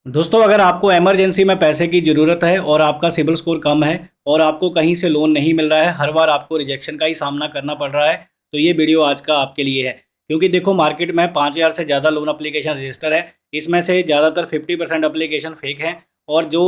दोस्तों, अगर आपको इमरजेंसी में पैसे की ज़रूरत है और आपका सिबिल स्कोर कम है और आपको कहीं से लोन नहीं मिल रहा है, हर बार आपको रिजेक्शन का ही सामना करना पड़ रहा है, तो ये वीडियो आज का आपके लिए है। क्योंकि देखो, मार्केट में 5,000 से ज़्यादा लोन एप्लीकेशन रजिस्टर है। इसमें से ज़्यादातर 50% एप्लीकेशन फेक हैं और जो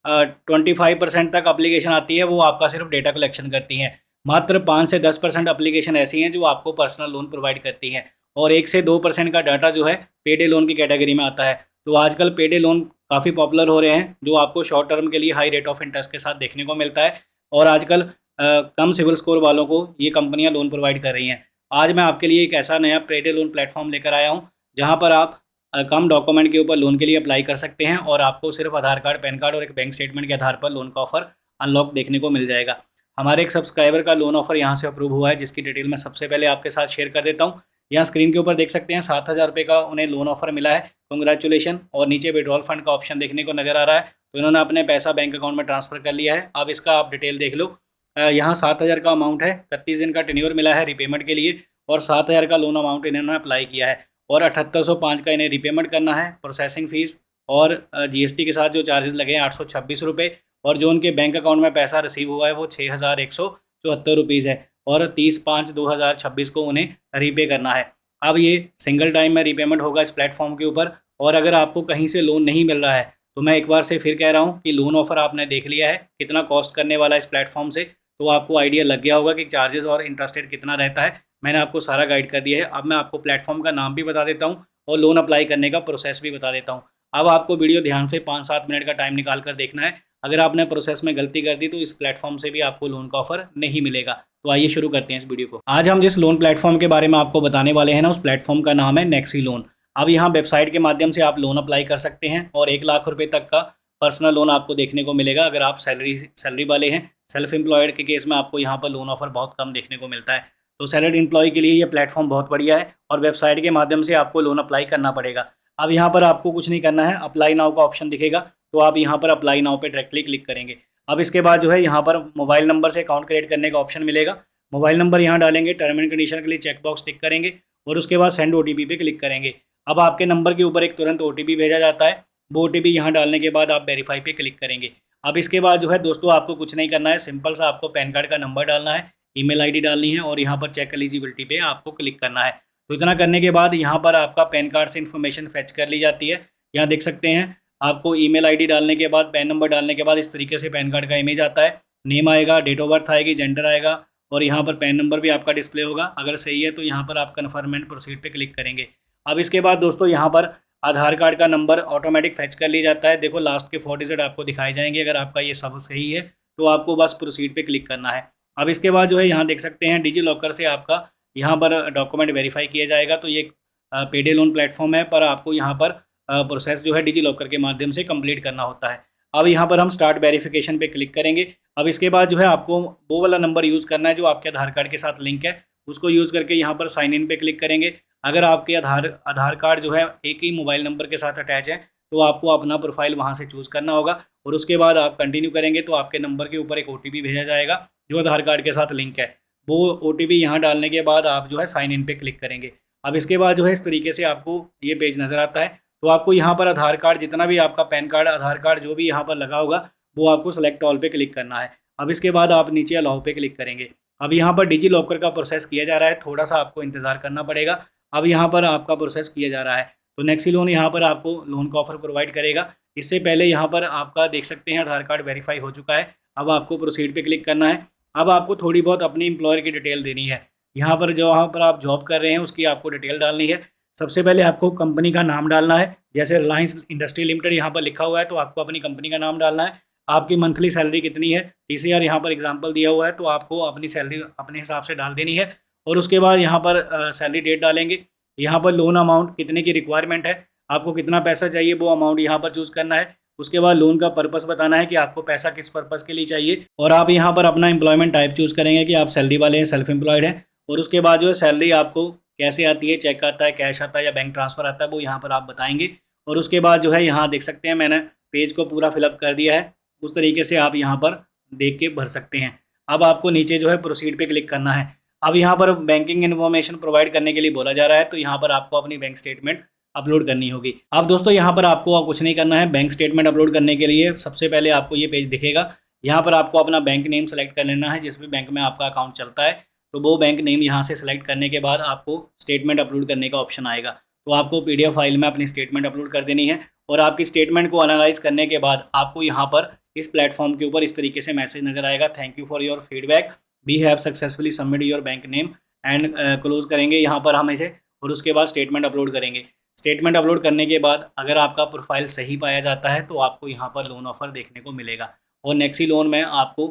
25% तक एप्लीकेशन आती है वो आपका सिर्फ डेटा कलेक्शन करती हैं। मात्र 5 से 10% एप्लीकेशन ऐसी हैं जो आपको पर्सनल लोन प्रोवाइड करती हैं और 1 से 2% का डाटा जो है पेडे लोन की कैटेगरी में आता है। तो आजकल पेडे लोन काफ़ी पॉपुलर हो रहे हैं, जो आपको शॉर्ट टर्म के लिए हाई रेट ऑफ इंटरेस्ट के साथ देखने को मिलता है और आजकल कम सिविल स्कोर वालों को ये कंपनियां लोन प्रोवाइड कर रही हैं। आज मैं आपके लिए एक ऐसा नया पेडे लोन प्लेटफॉर्म लेकर आया हूं, जहां पर आप कम डॉक्यूमेंट के ऊपर लोन के लिए अप्लाई कर सकते हैं और आपको सिर्फ आधार कार्ड, पैन कार्ड और एक बैंक स्टेटमेंट के आधार पर लोन का ऑफर अनलॉक देखने को मिल जाएगा। हमारे एक सब्सक्राइबर का लोन ऑफर यहाँ से अप्रूव हुआ है, जिसकी डिटेल मैं सबसे पहले आपके साथ शेयर कर देता हूँ। यहाँ स्क्रीन के ऊपर देख सकते हैं 7,000 रुपये का उन्हें लोन ऑफर मिला है। कांग्रेचुलेशन। और नीचे विड्रॉल फंड का ऑप्शन देखने को नजर आ रहा है, तो इन्होंने अपने पैसा बैंक अकाउंट में ट्रांसफर कर लिया है। अब इसका आप डिटेल देख लो। यहाँ 7,000 का अमाउंट है, 31 दिन का टेन्योर मिला है रिपेमेंट के लिए और 7,000 का लोन अमाउंट इन्होंने अप्लाई किया है और 7805 का इन्हें रिपेमेंट करना है। प्रोसेसिंग फीस और जीएसटी के साथ जो चार्जेस लगे हैं 826 रुपये और जो उनके बैंक अकाउंट में पैसा रिसीव हुआ है वो 6,174 रुपीज़ है और 30/5/2026 को उन्हें रीपे करना है। अब ये सिंगल टाइम में रीपेमेंट होगा इस प्लेटफॉर्म के ऊपर। और अगर आपको कहीं से लोन नहीं मिल रहा है, तो मैं एक बार से फिर कह रहा हूँ कि लोन ऑफ़र आपने देख लिया है, कितना कॉस्ट करने वाला है इस प्लेटफॉर्म से, तो आपको आइडिया लग गया होगा कि चार्जेस और इंटरेस्ट रेट कितना रहता है। मैंने आपको सारा गाइड कर दिया है। अब मैं आपको प्लेटफॉर्म का नाम भी बता देता हूँ और लोन अप्लाई करने का प्रोसेस भी बता देता हूँ। अब आपको वीडियो ध्यान से 5-7 मिनट का टाइम निकाल कर देखना है। अगर आपने प्रोसेस में गलती कर दी तो इस प्लेटफॉर्म से भी आपको लोन का ऑफर नहीं मिलेगा। तो आइए शुरू करते हैं इस वीडियो को। आज हम जिस लोन प्लेटफॉर्म के बारे में आपको बताने वाले हैं ना, उस प्लेटफॉर्म का नाम है नेक्सी लोन। अब यहाँ वेबसाइट के माध्यम से आप लोन अप्लाई कर सकते हैं और 1 लाख रुपए तक का पर्सनल लोन आपको देखने को मिलेगा। अगर आप सैलरी वाले हैं, सेल्फ एम्प्लॉयड के केस में आपको यहाँ पर लोन ऑफर बहुत कम देखने को मिलता है। तो सैलरी एम्प्लॉय के लिए ये प्लेटफॉर्म बहुत बढ़िया है और वेबसाइट के माध्यम से आपको लोन अप्लाई करना पड़ेगा। अब यहाँ पर आपको कुछ नहीं करना है, अप्लाई नाउ का ऑप्शन दिखेगा, तो आप यहाँ पर अप्लाई नाउ पे डायरेक्टली क्लिक करेंगे। अब इसके बाद जो है यहाँ पर मोबाइल नंबर से अकाउंट क्रिएट करने का ऑप्शन मिलेगा। मोबाइल नंबर यहाँ डालेंगे, टर्म एंड कंडीशन के लिए चेक बॉक्स टिक करेंगे और उसके बाद सेंड ओटीपी पे क्लिक करेंगे। अब आपके नंबर के ऊपर एक तुरंत ओटीपी भेजा जाता है। वो ओटीपी यहाँ डालने के बाद आप वेरीफाई पे क्लिक करेंगे। अब इसके बाद जो है दोस्तों, आपको कुछ नहीं करना है, सिंपल सा आपको पैन कार्ड का नंबर डालना है, ईमेल आईडी डालनी है और यहाँ पर चेक एलिजिबिलिटी पे आपको क्लिक करना है। तो इतना करने के बाद यहाँ पर आपका पैन कार्ड से इन्फॉर्मेशन फेच कर ली जाती है। यहाँ देख सकते हैं, आपको ईमेल आईडी डालने के बाद, पैन नंबर डालने के बाद इस तरीके से पैन कार्ड का इमेज आता है। नेम आएगा, डेट ऑफ बर्थ आएगी, जेंडर आएगा और यहाँ पर पैन नंबर भी आपका डिस्प्ले होगा। अगर सही है तो यहाँ पर आप कन्फर्म एंड प्रोसीड पे क्लिक करेंगे। अब इसके बाद दोस्तों, यहाँ पर आधार कार्ड का नंबर ऑटोमेटिक फेच कर लिया जाता है। देखो, लास्ट के 4 डिजिट आपको दिखाए जाएंगे। अगर आपका ये सब सही है तो आपको बस प्रोसीड पे क्लिक करना है। अब इसके बाद जो है यहाँ देख सकते हैं, डिजी लॉकर से आपका यहाँ पर डॉक्यूमेंट वेरीफाई किया जाएगा। तो ये पेडे लोन प्लेटफॉर्म है, पर आपको यहाँ पर प्रोसेस जो है डिजी लॉकर के माध्यम से कंप्लीट करना होता है। अब यहाँ पर हम स्टार्ट वेरिफिकेशन पे क्लिक करेंगे। अब इसके बाद जो है आपको वो वाला नंबर यूज़ करना है जो आपके आधार कार्ड के साथ लिंक है, उसको यूज़ करके यहाँ पर साइन इन पे क्लिक करेंगे। अगर आपके आधार कार्ड जो है एक ही मोबाइल नंबर के साथ अटैच है, तो आपको अपना प्रोफाइल वहाँ से चूज़ करना होगा और उसके बाद आप कंटिन्यू करेंगे तो आपके नंबर के ऊपर एक ओटीपी भेजा जाएगा जो आधार कार्ड के साथ लिंक है। वो ओटीपी यहाँ डालने के बाद आप जो है साइन इन पे क्लिक करेंगे। अब इसके बाद जो है इस तरीके से आपको ये पेज नज़र आता है। तो आपको यहाँ पर आधार कार्ड, जितना भी आपका पैन कार्ड, आधार कार्ड जो भी यहाँ पर लगा होगा, वो आपको सेलेक्ट ऑल पे क्लिक करना है। अब इसके बाद आप नीचे अलाउ पे क्लिक करेंगे। अब यहाँ पर डिजी लॉकर का प्रोसेस किया जा रहा है, थोड़ा सा आपको इंतज़ार करना पड़ेगा। अब यहाँ पर आपका प्रोसेस किया जा रहा है। तो नेक्सी लोन यहाँ पर आपको लोन का ऑफर प्रोवाइड करेगा। इससे पहले यहाँ पर आपका देख सकते हैं आधार कार्ड वेरीफाई हो चुका है। अब आपको प्रोसीड पे क्लिक करना है। अब आपको थोड़ी बहुत अपनी एम्प्लॉयर की डिटेल देनी है। यहाँ पर जहाँ पर आप जॉब कर रहे हैं उसकी आपको डिटेल डालनी है। सबसे पहले आपको कंपनी का नाम डालना है। जैसे रिलायंस इंडस्ट्री लिमिटेड यहाँ पर लिखा हुआ है, तो आपको अपनी कंपनी का नाम डालना है। आपकी मंथली सैलरी कितनी है, टीसीआर यहाँ पर एग्जांपल दिया हुआ है, तो आपको अपनी सैलरी अपने हिसाब से डाल देनी है। और उसके बाद यहाँ पर सैलरी डेट डालेंगे। यहाँ पर लोन अमाउंट कितने की रिक्वायरमेंट है, आपको कितना पैसा चाहिए, वो अमाउंट यहाँ पर चूज़ करना है। उसके बाद लोन का पर्पस बताना है कि आपको पैसा किस पर्पस के लिए चाहिए और आप यहाँ पर अपना एम्प्लॉयमेंट टाइप चूज़ करेंगे कि आप सैलरी वाले हैं, सेल्फ एम्प्लॉयड हैं। और उसके बाद जो है सैलरी आपको कैसे आती है, चेक आता है, कैश आता है या बैंक ट्रांसफ़र आता है, वो यहाँ पर आप बताएंगे। और उसके बाद जो है यहाँ देख सकते हैं, मैंने पेज को पूरा फिलअप कर दिया है। उस तरीके से आप यहाँ पर देख के भर सकते हैं। अब आपको नीचे जो है प्रोसीड पे क्लिक करना है। अब यहाँ पर बैंकिंग इन्फॉर्मेशन प्रोवाइड करने के लिए बोला जा रहा है, तो यहाँ पर आपको अपनी बैंक स्टेटमेंट अपलोड करनी होगी। अब दोस्तों यहाँ पर आपको कुछ नहीं करना है। बैंक स्टेटमेंट अपलोड करने के लिए सबसे पहले आपको ये पेज दिखेगा। यहाँ पर आपको अपना बैंक नेम सेलेक्ट कर लेना है, जिस भी बैंक में आपका अकाउंट चलता है। तो वो बैंक नेम यहाँ से सिलेक्ट करने के बाद आपको स्टेटमेंट अपलोड करने का ऑप्शन आएगा। तो आपको PDF फाइल में अपनी स्टेटमेंट अपलोड कर देनी है और आपकी स्टेटमेंट को एनालाइज करने के बाद आपको यहाँ पर इस प्लेटफॉर्म के ऊपर इस तरीके से मैसेज नजर आएगा, thank you for your feedback, we have successfully submit your bank name and close करेंगे यहाँ पर हम इसे, और उसके बाद स्टेटमेंट अपलोड करेंगे। स्टेटमेंट अपलोड करने के बाद अगर आपका प्रोफाइल सही पाया जाता है तो आपको यहाँ पर लोन ऑफर देखने को मिलेगा और नेक्सी लोन में आपको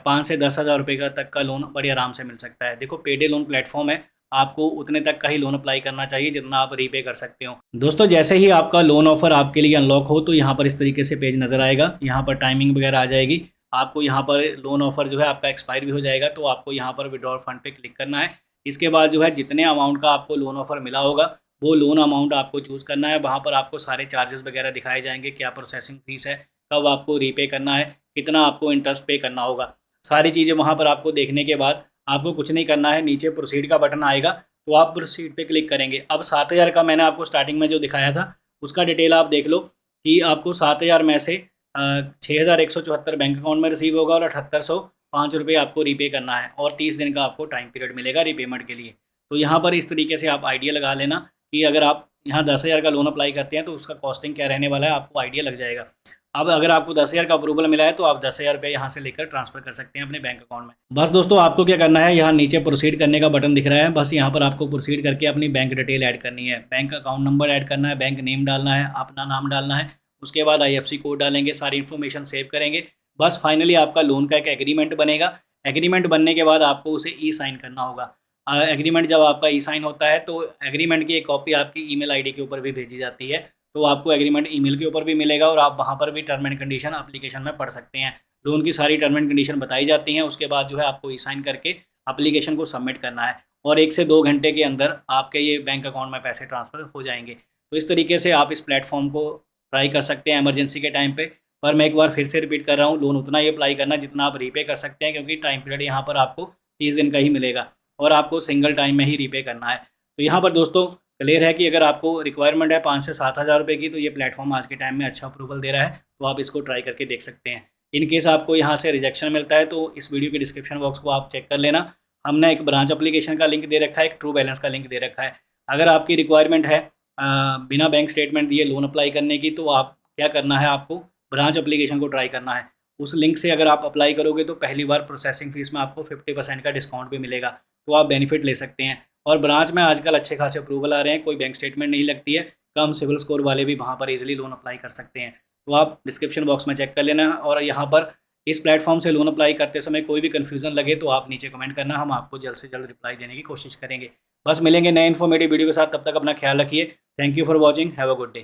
5 से 10,000 रुपये का तक का लोन बड़ी आराम से मिल सकता है। देखो पेडे लोन प्लेटफॉर्म है, आपको उतने तक का ही लोन अप्लाई करना चाहिए जितना आप रीपे कर सकते हो। दोस्तों जैसे ही आपका लोन ऑफर आपके लिए अनलॉक हो तो यहाँ पर इस तरीके से पेज नज़र आएगा, यहाँ पर टाइमिंग वगैरह आ जाएगी। आपको यहाँ पर लोन ऑफर जो है आपका एक्सपायर भी हो जाएगा, तो आपको यहाँ पर विड्रॉल फंड पे क्लिक करना है। इसके बाद जो है जितने अमाउंट का आपको लोन ऑफर मिला होगा वो लोन अमाउंट आपको चूज़ करना है। वहाँ पर आपको सारे चार्जेस वगैरह दिखाए जाएंगे, क्या प्रोसेसिंग फीस है, कब आपको रीपे करना है, कितना आपको इंटरेस्ट पे करना होगा, सारी चीज़ें वहाँ पर आपको देखने के बाद आपको कुछ नहीं करना है। नीचे प्रोसीड का बटन आएगा तो आप प्रोसीड पे क्लिक करेंगे। अब 7,000 का मैंने आपको स्टार्टिंग में जो दिखाया था उसका डिटेल आप देख लो कि आपको 7,000 में से 6,174 बैंक अकाउंट में रिसीव होगा और 7,805 रुपये आपको रीपे करना है और 30 दिन का आपको टाइम पीरियड मिलेगा रीपेमेंट के लिए। तो यहाँ पर इस तरीके से आप आइडिया लगा लेना कि अगर आप यहाँ 10,000 का लोन अप्लाई करते हैं तो उसका कॉस्टिंग क्या रहने वाला है, आपको आइडिया लग जाएगा। अब अगर आपको 10,000 का अप्रूवल मिला है तो आप 10,000 रुपये यहाँ से लेकर ट्रांसफर कर सकते हैं अपने बैंक अकाउंट में। बस दोस्तों आपको क्या करना है, यहाँ नीचे प्रोसीड करने का बटन दिख रहा है, बस यहाँ पर आपको प्रोसीड करके अपनी बैंक डिटेल ऐड करनी है, बैंक अकाउंट नंबर ऐड करना है, बैंक नेम डालना है, अपना नाम डालना है, उसके बाद IFSC कोड डालेंगे, सारी इन्फॉर्मेशन सेव करेंगे। बस फाइनली आपका लोन का एक एग्रीमेंट बनेगा। एग्रीमेंट बनने के बाद आपको उसे ई साइन करना होगा। एग्रीमेंट जब आपका ई साइन होता है तो एग्रीमेंट की एक कॉपी आपकी ईमेल आईडी के ऊपर भी भेजी जाती है, तो आपको एग्रीमेंट ईमेल के ऊपर भी मिलेगा और आप वहाँ पर भी टर्म एंड कंडीशन एप्लीकेशन में पढ़ सकते हैं। लोन की सारी टर्म एंड कंडीशन बताई जाती हैं। उसके बाद जो है आपको ई साइन करके एप्लीकेशन को सबमिट करना है और 1 से 2 घंटे के अंदर आपके ये बैंक अकाउंट में पैसे ट्रांसफ़र हो जाएंगे। तो इस तरीके से आप इस प्लेटफॉर्म को ट्राई कर सकते हैं इमरजेंसी के टाइम पे। पर मैं एक बार फिर से रिपीट कर रहा हूँ, लोन उतना ही अप्लाई करना जितना आप रीपे कर सकते हैं, क्योंकि टाइम पीरियड यहाँ पर आपको 30 दिन का ही मिलेगा और आपको सिंगल टाइम में ही रीपे करना है। तो यहाँ पर दोस्तों क्लियर है कि अगर आपको रिक्वायरमेंट है 5 से 7,000 रुपये की, तो ये प्लेटफॉर्म आज के टाइम में अच्छा अप्रूवल दे रहा है, तो आप इसको ट्राई करके देख सकते हैं। इन केस आपको यहाँ से रिजेक्शन मिलता है तो इस वीडियो के डिस्क्रिप्शन बॉक्स को आप चेक कर लेना, हमने एक ब्रांच एप्लीकेशन का लिंक दे रखा है, एक ट्रू बैलेंस का लिंक दे रखा है। अगर आपकी रिक्वायरमेंट है बिना बैंक स्टेटमेंट दिए लोन अप्लाई करने की, तो आप क्या करना है, आपको ब्रांच एप्लीकेशन को ट्राई करना है। उस लिंक से अगर आप अप्लाई करोगे तो पहली बार प्रोसेसिंग फ़ीस में आपको 50% का डिस्काउंट भी मिलेगा, तो आप बेनिफिट ले सकते हैं। और ब्रांच में आजकल अच्छे खासे अप्रूवल आ रहे हैं, कोई बैंक स्टेटमेंट नहीं लगती है, कम सिविल स्कोर वाले भी वहाँ पर इजीली लोन अप्लाई कर सकते हैं। तो आप डिस्क्रिप्शन बॉक्स में चेक कर लेना। और यहाँ पर इस प्लेटफॉर्म से लोन अप्लाई करते समय कोई भी कन्फ्यूज़न लगे तो आप नीचे कमेंट करना, हम आपको जल्द से जल्द रिप्लाई देने की कोशिश करेंगे। बस मिलेंगे नए इन्फॉर्मेटिव वीडियो के साथ, तब तक अपना ख्याल रखिए। Thank you for watching, have a good day.